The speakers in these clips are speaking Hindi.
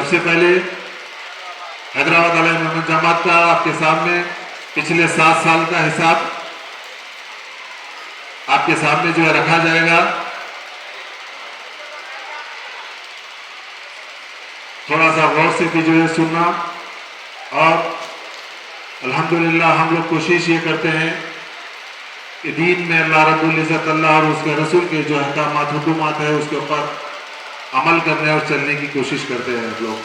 सबसे पहले हैदराबाद अली मोहम्मद जमात का आपके सामने पिछले 7 साल का हिसाब आपके सामने जो है रखा जाएगा। थोड़ा सा गौर से भी जो है सुनना। और अल्हम्दुलिल्लाह हम लोग कोशिश ये करते हैं कि दीन में अल्लाह रब्बुल इज़्ज़त अल्लाह और उसके रसूल के जो अहकामात हुकुमात है उसके ऊपर अमल करने और चलने की कोशिश करते हैं हम लोग।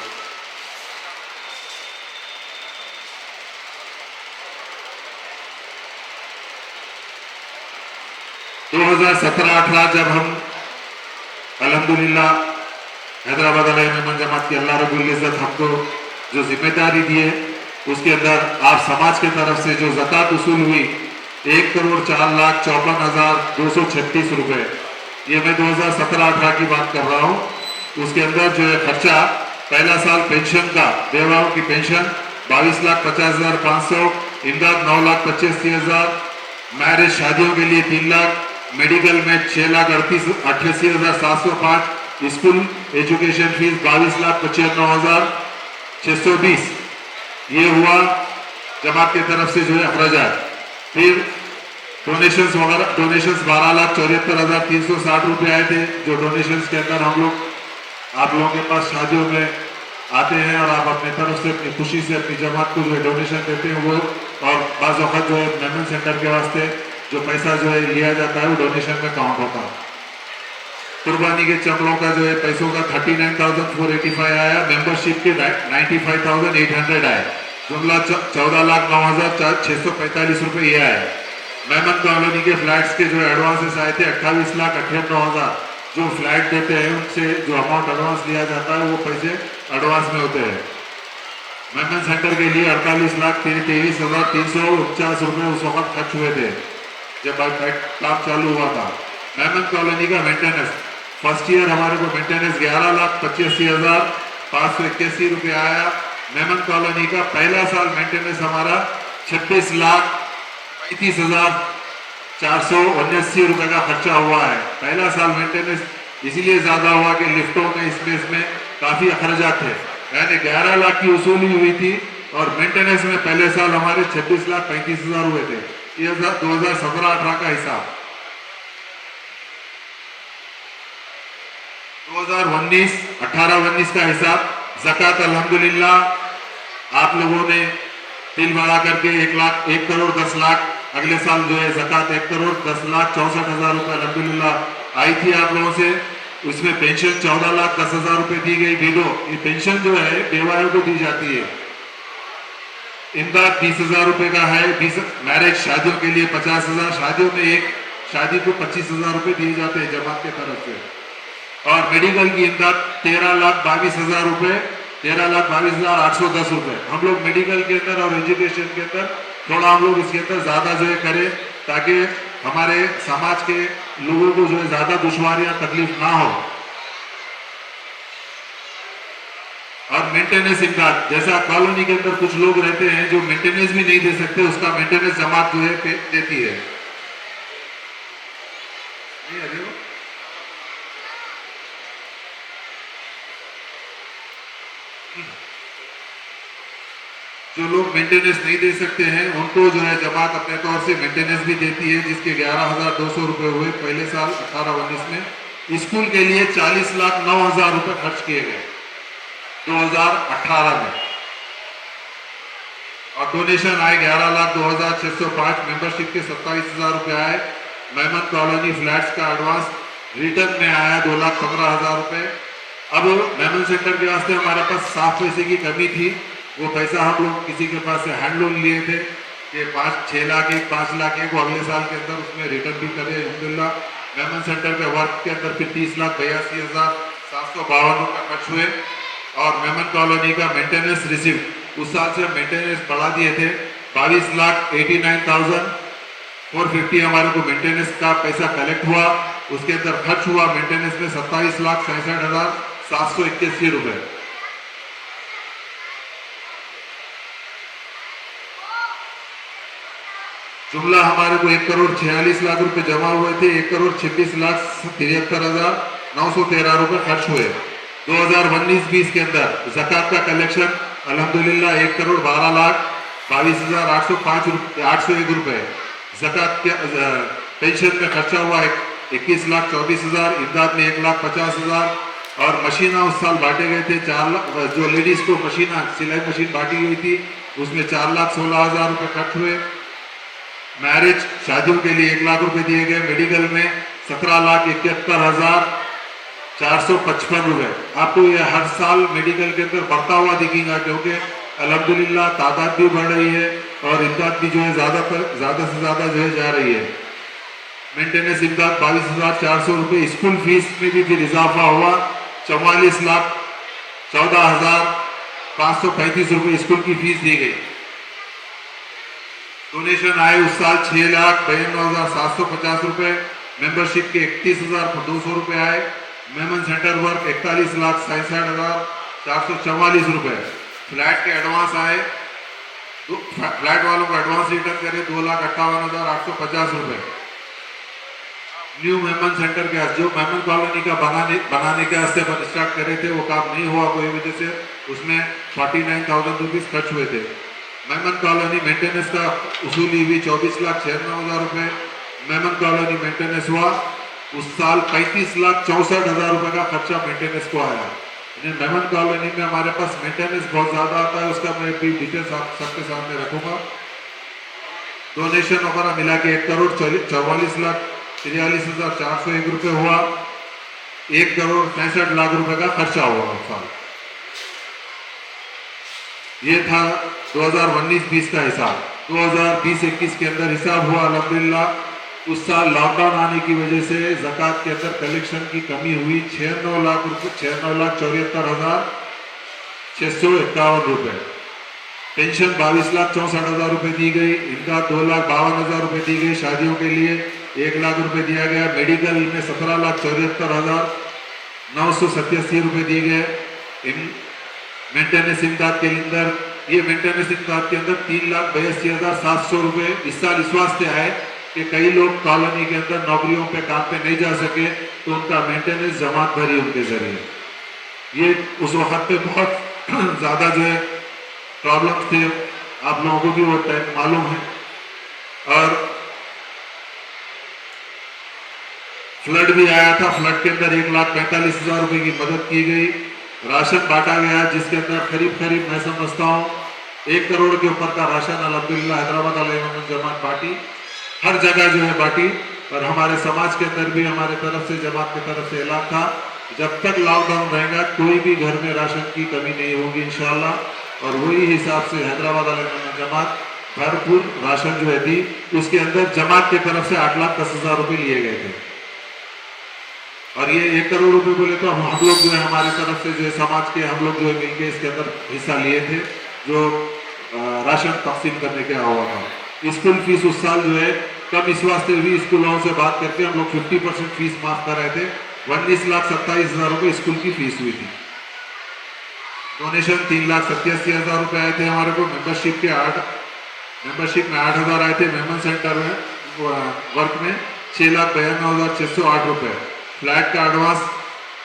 दो 2017-18 जब हम अल्हम्दुलिल्लाह हैदराबाद अली मोहम्मद जमात की अल्लाह रब्बुल इज़्ज़त हमको जो जिम्मेदारी दी है उसके अंदर आप समाज की तरफ से जो ज़कात वसूल हुई 1,04,54,236 रुपए, ये मैं 2017-18 की बात कर रहा हूँ। उसके अंदर जो है खर्चा पहला साल पेंशन का, बेवाओं की पेंशन 22,50,500, इमदाद 9,85,000, मैरिज शादियों के लिए 3 लाख, मेडिकल में 6,88,705, स्कूल एजुकेशन फीस 22,95,620, ये हुआ जमात की तरफ से जो है अखराजात। फिर डोनेशंस वगैरह, डोनेशंस 12,74,360 रुपये आए थे, जो डोनेशंस के अंदर हम लोग आप लोगों के पास शादियों में आते हैं और आप अपनी तरफ से अपनी खुशी से अपनी जमात को जो है डोनेशन देते हैं वो, और बाज़ वक़्त जो है मेमन सेंटर के वास्ते जो पैसा जो है लिया जाता है वो डोनेशन में काउंट होता है। कुर्बानी के चमड़ों का जो है पैसों का 39,485 आया, मेंबरशिप के 95,800 आए, जुमला 14,09,645 रुपये ये आए। मेमन कॉलोनी के फ्लैट्स के जो एडवांसेस आए थे 28,98,900, जो फ्लैट देते हैं उनसे जो अमाउंट एडवांस लिया जाता है वो पैसे एडवांस में होते हैं। मेमन सेंटर के लिए 48,23,349 रुपये उस वक्त खर्च हुए थे जब काम चालू हुआ था। मेमन कॉलोनी का मेंटेनेंस फर्स्ट ईयर हमारे को मेंटेनेंस 11,85,581 रुपये आया। मेमन कॉलोनी का पहला साल मेंटेनेंस हमारा 26,35,479 रुपये का खर्चा हुआ है। पहला साल मेंटेनेंस इसीलिए ज्यादा हुआ कि लिफ्टों में इसमें काफी अखराजात थे, यानी 11 लाख की वसूली हुई थी और मेंटेनेंस में पहले साल हमारे 26,35,000 हुए थे। ये 2017-18 का हिसाब। 2018-19 का हिसाब ज़कात अल्हम्दुलिल्लाह आप लोगों ने दिल बड़ा करके 1 करोड़ 10 लाख, अगले साल जो है ज़कात 1,10,64,000 रुपये अल्हम्दुलिल्लाह आई थी आप लोगों से। उसमें पेंशन 14,10,000 रुपये दी गई विडो, ये पेंशन जो है बेवायों को दी जाती है। इमदाद 20,000 रुपये का है, 20 मैरिज शादियों के लिए 50,000, शादियों में एक शादी को 25,000 रुपये दिए जाते हैं जमात के तरफ से। और मेडिकल की इमदाद 13,22,000 रुपये, 13,22,810 रुपये। हम लोग मेडिकल के अंदर और एजुकेशन के अंदर थोड़ा हम लोग इसके अंदर ज्यादा जो है करें ताकि हमारे समाज के लोगों को जो है ज्यादा दुश्वारियां तकलीफ ना हो। और मेंटेनेंस इमदाद, जैसा कॉलोनी के अंदर कुछ लोग रहते हैं जो मेंटेनेंस भी नहीं दे सकते, उसका मेंटेनेंस जमात जो है देती है। जो लोग मेंटेनेंस नहीं दे सकते हैं उनको जो है जमात अपने तौर से मेंटेनेंस भी देती है, जिसके 11,200 रुपये हुए पहले साल 18-19 में। स्कूल के लिए 40,09,000 रुपये खर्च किए गए 2018 में, और डोनेशन आए 11,02,605, मेंबरशिप के 27,000 रुपये आए। मेमन कॉलोनी फ्लैट्स का एडवांस रिटर्न में आया 2,15,000 रुपये। अब मेमन सेंटर के वास्ते हमारे पास साफ पैसे की कमी थी, वो पैसा हम लोग किसी के पास से हैंड लोन लिए थे कि 6 लाख 5 लाख वो अगले साल के अंदर उसमें रिटर्न भी करे अल्हम्दुलिल्लाह। मेमन सेंटर के वर्क के अंदर फिर 30,82,752 रुपये खर्च हुए। और मेमन कॉलोनी का मेंटेनेंस रिसिप्ट उस साल से मेंटेनेंस बढ़ा दिए थे, 22,89,450 हमारे को मेंटेनेंस का पैसा कलेक्ट हुआ, उसके अंदर खर्च हुआ मेंटेनेंस में 27,67,781 रुपये। जुमला हमारे को 1,46,00,000 रुपए जमा हुए थे, 1,26,73,913 रुपए खर्च हुए। 2019-20 के अंदर ज़कात का कलेक्शन अल्हम्दुलिल्लाह 1,12,22,801 रुपए। ज़कात के पेंशन में खर्चा हुआ 21,24,000, इमदाद में 1,50,000 और मशीना उस साल बांटे गए थे 4 लाख। जो लेडीज को मशीना सिलाई मशीन बांटी हुई थी उसमें 4,16,000 रुपए खर्च हुए। मैरिज शादियों के लिए 1 लाख रुपए दिए गए। मेडिकल में 17,71,455 रुपए। आपको ये हर साल मेडिकल के अंदर बढ़ता हुआ दिखेगा क्योंकि अल्हम्दुलिल्लाह तादाद भी बढ़ रही है और इमदाद भी जो है ज्यादा से ज्यादा जो है जा रही है। मेंटेनेंस इमदाद 22,400 रुपए। स्कूल फीस में भी फिर इजाफा हुआ 44,14,535 रुपए स्कूल की फीस दी गई। डोनेशन आए उस साल 6,92,750 रुपए। मेंबरशिप के 31,200 रुपए आए। मेमन सेंटर वर्क 41,67,444 रुपए। फ्लैट के एडवांस आए, फ्लैट वालों को एडवांस रिटर्न करे 2,58,850 रुपए। न्यू मेमन सेंटर के जो मेमन कॉलोनी का बनाने के वास्ते स्टार्ट करे थे वो काम नहीं हुआ कोई वजह से, उसमें 49,000 रुपीज खर्च हुए थे। मेमन कॉलोनी मेंटेनेंस का उसूली हुई 24,96,000 रुपए। मेमन कॉलोनी मेंटेनेंस हुआ उस साल 35,64,000 रुपए का खर्चा मेंटेनेंस को आया। मेमन कॉलोनी में हमारे पास मेंटेनेंस बहुत ज्यादा आता है, उसका मैं भी डिटेल्स आप सबके सामने रखूंगा। डोनेशन वगैरह मिला के 1,44,43,401 रुपए हुआ। 1,65,00,000 रुपए का खर्चा हुआ उस साल। ये था 2019-20 का हिसाब। 2020-21 के अंदर हिसाब हुआ अल्हम्दुलिल्लाह। उस साल लॉकडाउन आने की वजह से ज़कात के अंदर कलेक्शन की कमी हुई 96,74,651 रुपए। पेंशन 22,64,000 रुपए दी गई। इमदाद 2,52,000 रुपए दी गई। शादियों के लिए 1 लाख रुपए दिया गया। मेडिकल में 17,74,987 रुपए दिए गए। मेंटेनेंस इमदाद के अंदर ये मेंटेनेंस इमदाद के अंदर 3,82,700 रुपए इस साल इस वास्ते आए कि कई लोग कॉलोनी के अंदर नौकरियों पे काम पे नहीं जा सके तो उनका मेंटेनेंस जमात भरी उनके जरिए। ये उस वक्त पे बहुत ज्यादा जो है प्रॉब्लम थे, आप लोगों को भी वो टाइम मालूम है। और फ्लड भी आया था, फ्लड के अंदर 1,45,000 रुपए की मदद की गई। राशन बांटा गया जिसके अंदर करीब मैं समझता हूँ 1 करोड़ के ऊपर का राशन अल्हम्दुलिल्लाह हैदराबाद अलैहि जमात बांटी, हर जगह जो है बांटी। और हमारे समाज के अंदर भी हमारे तरफ से जमात की तरफ से ऐलान था जब तक लॉकडाउन रहेगा कोई भी घर में राशन की कमी नहीं होगी इंशाअल्लाह। और वही हिसाब से हैदराबाद अलैहि जमात भरपूर राशन जो है दी। उसके अंदर जमात की तरफ से 8,10,000 रुपए लिए गए थे। और ये 1 करोड़ रुपए बोले तो हम लोग जो है हमारी तरफ से जो है समाज के हम लोग जो है मिलकर इसके अंदर हिस्सा लिए थे जो राशन तकसीम करने के हुआ था। स्कूल फीस उस साल जो है कम इस वास्ते हुई, स्कूलों से बात करके हम लोग 50% फीस माफ कर रहे थे। 19,27,000 रुपए स्कूल की फीस हुई थी। डोनेशन 3,87,000 रुपए आए थे हमारे को। मेंबरशिप में 8,000 आए थे। मेमन सेंटर में वर्क में 6,92,608 रुपए। फ्लैट का एडवांस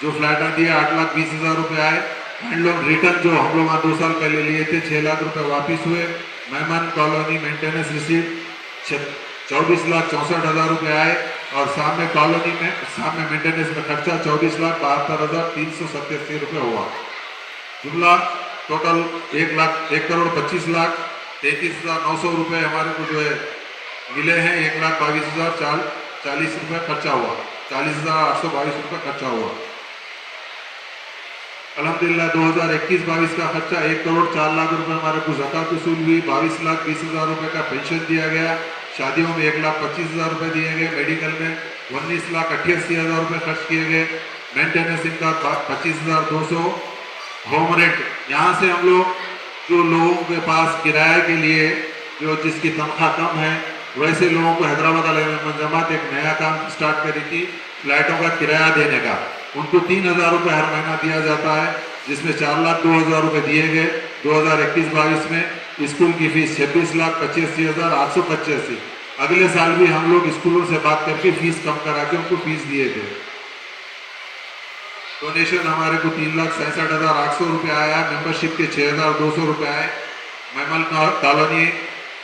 जो फ्लैट दिया 8,20,000 रुपए आए। हैंडलूम रिटर्न जो हम लोग 2 साल पहले लिए थे 6 लाख रुपए वापिस हुए। मेहमान कॉलोनी मेंटेनेंस रिसीट 24,64,000 रुपए आए। और सामने कॉलोनी में सामने मेंटेनेंस में खर्चा 24,72,387 रुपए हुआ। जुमला टोटल 1,25,33,900 रुपए हमारे को जो है मिले हैं। 1,22,040 रुपए खर्चा हुआ। 40,822 रुपए खर्चा हुआ। अल्हम्दुलिल्लाह 2021-22 का खर्चा 1,04,00,000 रुपए हमारे को ज़कात वसूल हुई। 22,20,000 रुपए का पेंशन दिया गया। शादियों में 1,25,000 रुपए दिए गए। मेडिकल में 19,88,000 रुपए खर्च किए गए। मेंटेनेंस इनका 25,200। होम रेंट यहाँ से हम लोग जो लोगों के पास किराए के लिए जो जिसकी तनख्वाह कम है वैसे लोगों को हैदराबाद अलैहि जमात एक नया काम स्टार्ट करी थी फ्लैटों का किराया देने का। उनको 3,000 रुपए हर महीना दिया जाता है जिसमें 4,02,000 रुपए दिए गए। 2021-22 में स्कूल की फीस 26,85,885। अगले साल भी हम लोग स्कूलों से बात करके फीस कम करा के उनको फीस दिए थे। डोनेशन हमारे को 3,67,800 रुपये आया। मेंबरशिप के 6,200 रुपये आए। मेमन कॉलोनी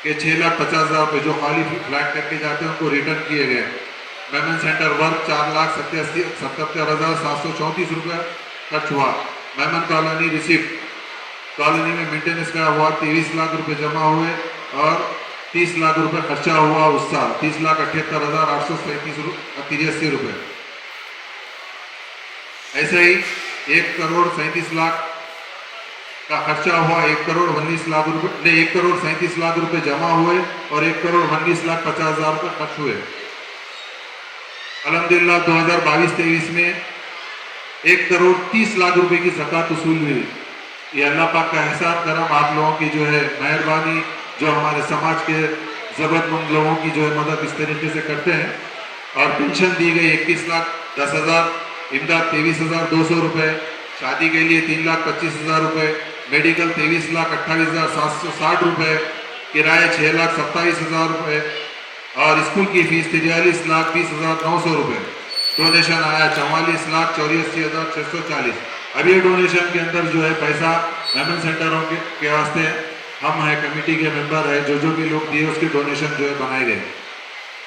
के 6,50,000 रुपये जो खाली फ्लैट करके जाते हैं उनको रिटर्न किए गए। मेमन सेंटर वर्क 4,77,734 रुपये खर्च हुआ। मेमन कॉलोनी रिसिप्ट कॉलोनी में मेंटेनेंस का हुआ 23 लाख रुपए जमा हुए और 30 लाख रुपए खर्चा हुआ उस साल 30,78,883 रुपये। ऐसे ही 1,37,00,000 का खर्चा हुआ। 1,19,00,000 रुपए नहीं 1,37,00,000 रुपए जमा हुए और 1,19,50,000 रुपए खर्च हुए। अल्हम्दुलिल्लाह 2022-23 में 1,30,00,000 रुपए की ज़कात वसूल हुई। ये अल्लाह पाक का एहसान करम, आप लोगों की जो है मेहरबानी, जो हमारे समाज के ज़रूरतमंद लोगों की जो है मदद इस तरीके से करते हैं। और पेंशन दी गई 21,10,000, इमदाद 23,200 रुपये, शादी के लिए 3,25,000 रुपये, मेडिकल 23,28,760 रुपये, किराए 6,27,000 रुपये और स्कूल की फीस 43,20,900 रुपये। डोनेशन आया 44,84,640। अब ये डोनेशन के अंदर जो है पैसा मेमन सेंटरों के वास्ते हम है कमेटी के मेंबर है, जो भी लोग दिए उसके डोनेशन जो है बनाए गए,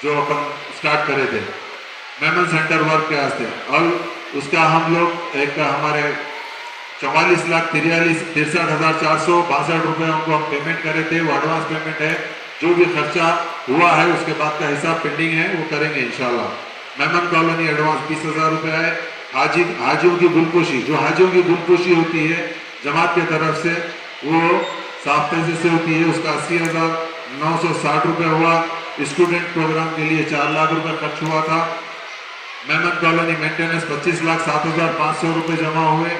जो अपन स्टार्ट करे थे मेमन सेंटर वर्क के वास्ते। और उसका हम लोग एक हमारे 44,63,462 रुपये उनको हम पेमेंट करे थे, वो एडवांस पेमेंट है। जो भी खर्चा हुआ है उसके बाद का हिसाब पेंडिंग है, वो करेंगे इंशाल्लाह। मेमन कॉलोनी एडवांस 20,000 रुपये है। हाजियों की गुलपोशी, जो हाजियों की गुलपोशी होती है जमात की तरफ से, वो साफ पैसे से होती है, उसका 80,960 रुपये हुआ। स्टूडेंट प्रोग्राम के लिए 4 लाख रुपए खर्च हुआ था। मेमन कॉलोनी मेंटेनेंस 25,07,500 रुपये जमा हुए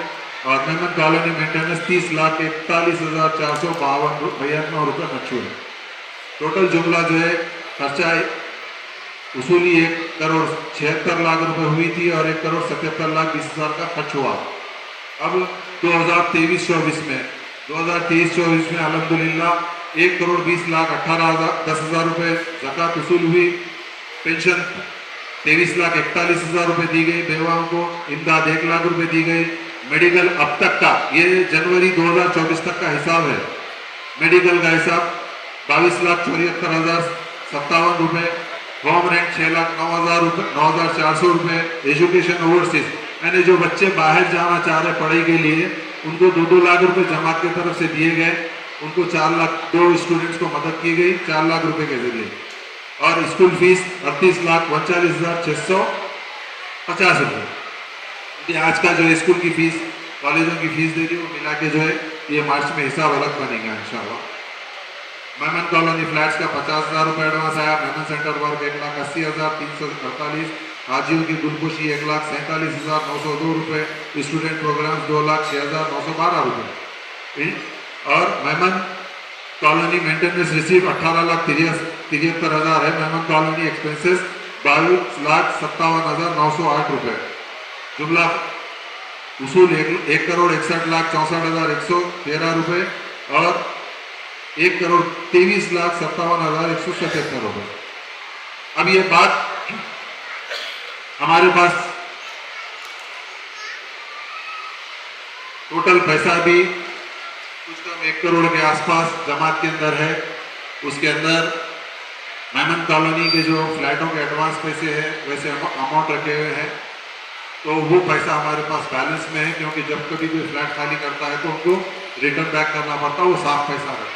और मेमन कॉलोनी मेंटेनेंस 30,41,452 रुपये खर्च हुए। टोटल जुमला जो है खर्चा वसूली 1,76,00,000 रुपए हुई थी और 1,77,20,000 का खर्च हुआ। अब 2023-24 में अल्हम्दुलिल्लाह 1,20,18,10,000 रुपये ज़कात वसूल हुई। पेंशन 23,41,000 रुपये दी गई बेवाओं को। इमदाद 1 लाख रुपये दी गई। मेडिकल अब तक का, ये जनवरी 2024 तक का हिसाब है, मेडिकल का हिसाब 22,74,057 रुपये। होम रेंट 6,09,400 रुपये। एजुकेशन ओवरसीज यानी जो बच्चे बाहर जाना चाह रहे पढ़ाई के लिए, उनको 2-2 लाख रुपए जमात की तरफ से दिए गए। उनको 4 लाख, 2 स्टूडेंट्स को मदद की गई 4 लाख रुपए के जरिए। और स्कूल फीस 38,39,650 रुपये। आज का जो स्कूल की फीस, कॉलेजों की फीस दे दी, वो मिला के जो है ये मार्च में हिसाब अलग बनेगा इंशाल्लाह। मेमन कॉलोनी फ्लैट्स का 50,000 रुपये एडवांस आया। Memon centre work 1,80,348। हाजियों की गुलपोशी 1,47,902 रुपये। स्टूडेंट प्रोग्राम्स 2,06,912 रुपये। और मेमन कॉलोनी मेंटेनेंस रिसीव 18,73,000 है। मेमन कॉलोनी एक्सपेंसेस 22,57,908 रुपये। जुमला उसूल 1,61,64,113 रुपये और 1,23,57,177 रुपये। अब ये बात हमारे पास टोटल पैसा भी कुछ कम 1 करोड़ के आसपास जमात के अंदर है। उसके अंदर मेमन कॉलोनी के जो फ्लैटों के एडवांस पैसे हैं वैसे अमाउंट रखे हुए हैं, तो वो पैसा हमारे पास बैलेंस में है, क्योंकि जब कभी कोई फ्लैट खाली करता है तो उनको रिटर्न बैक करना पड़ता है, वो साफ पैसा रहता है।